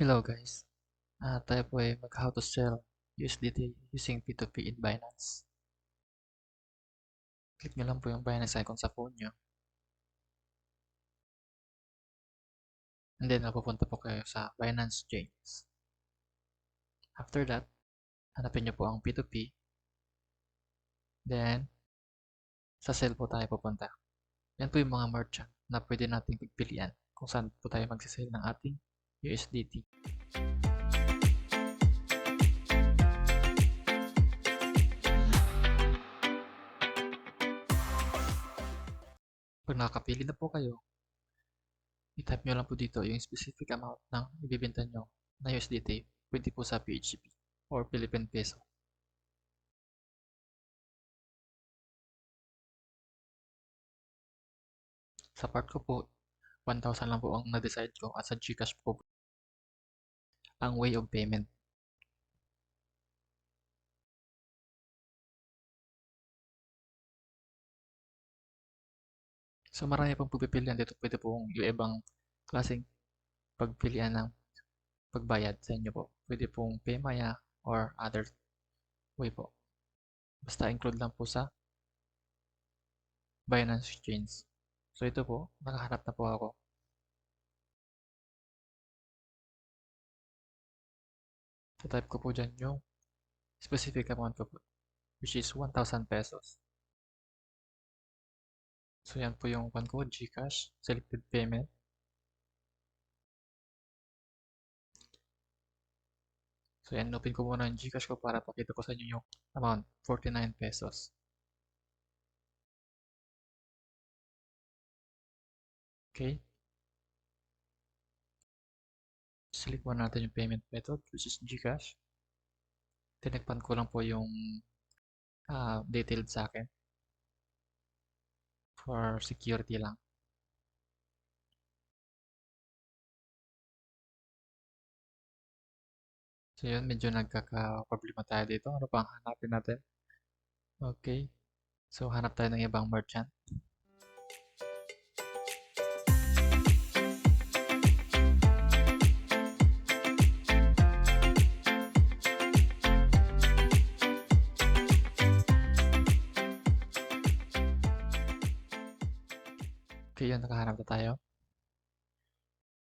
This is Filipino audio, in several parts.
Hello guys, tayo po ay mag-how to sell USDT using P2P in Binance. Click nyo lang po yung Binance icon sa phone nyo. And then, napupunta po kayo sa Binance Chains. After that, hanapin nyo po ang P2P. Then, sa sell po tayo pupunta. Yan po yung mga merchant na pwede nating pagpilian kung saan po tayo magsisell ng ating USDT. Pag nakakapili na po kayo, i-type nyo lang po dito yung specific amount ng ibibenta nyo na USDT. Pwede po sa PHP or Philippine Peso. Sa part ko po, 1,000 lang po ang na-decide ko at sa GCash po ang way of payment. So marami pong pagpipilian dito. Pwede pong yung ibang klaseng pagpilian ng pagbayad sa inyo po. Pwede pong Paymaya or other way po. Basta include lang po sa Binance Exchange. So ito po, nakaharap na po ako. So type ko po dyan yung specific amount ko po, which is 1,000 pesos. So yan po yung one ko, GCash, selected payment. So yan, open ko muna yung GCash ko para pakita ko sa inyo yung amount, 49 pesos. Okay. Select muna natin yung payment method, which is GCash. Tinagpan ko lang po yung detailed sa akin for security lang. So yun, medyo nagkaka-problema tayo dito. Ano pang hanapin natin? Okay. So hanap tayo ng ibang merchant. Okay, yun, nakahanap na tayo.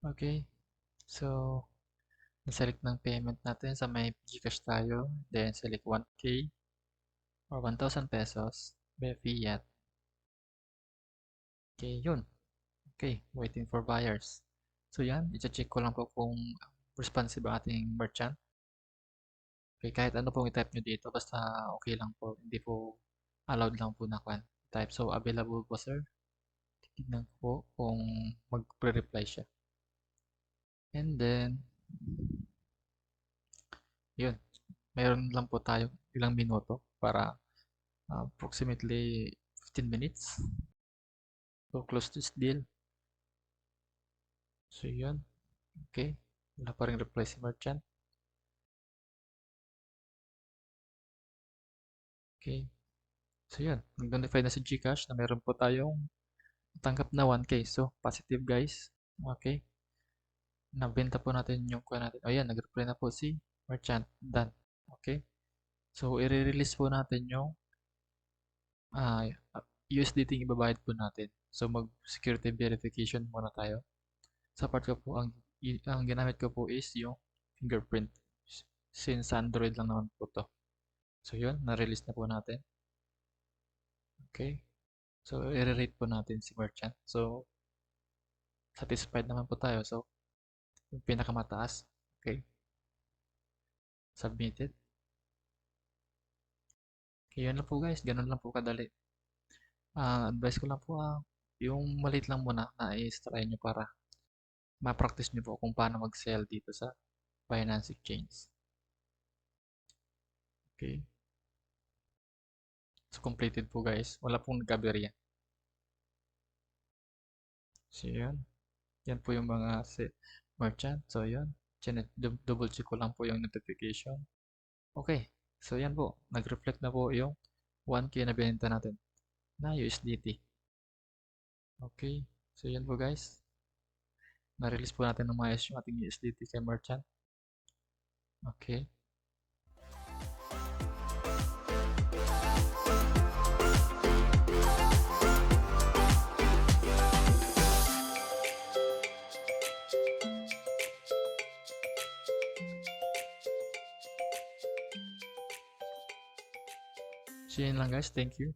Okay. So, select ng payment natin sa may GCash tayo. Then, select 1K or 1,000 pesos by fiat. Okay, yun. Okay, waiting for buyers. So yan, i-check ko lang po kung responsive ang ating merchant. Okay, kahit ano pong i-type nyo dito, basta okay lang po. Hindi po allowed lang po na type. So, available po sir. Titignan ko po kung mag-reply siya. And then, yun. Mayroon lang po tayo ilang minuto para approximately 15 minutes to close this deal. So, yun. Okay. Wala pa rin reply si merchant. Okay. So, yun. Nag-notify na si GCash na meron po tayong tanggap na 1K. So, positive guys. Okay. Nabenta po natin yung kuha natin. Ayan, nag-reply na po si merchant. Done. Okay. So, i-release po natin yung uh, USDT yung ibabayad po natin. So, mag-security verification muna tayo. Sa part ko po, ang ginamit ko po is yung fingerprint. Since Android lang naman po to. So, yun. Na-release na po natin. Okay. So, i-rate po natin si merchant. So, satisfied naman po tayo. So, yung pinakamataas. Okay. Submitted. Okay, yun lang po guys. Ganun lang po kadali. Advice ko lang po yung maliit lang muna na i-try nyo para ma-practice nyo po kung paano mag-sell dito sa Binance Exchange. Okay. So, completed po guys. Wala pong nag-aberya. So, yun. Yan po yung mga merchant. So, yun. Double check ko lang po yung notification. Okay. So, yan po. Nag-reflect na po yung 1K na binenta natin na USDT. Okay. So, yan po guys. na-release po natin ng maayos yung ating USDT kay merchant. Okay. So yun lang guys, thank you.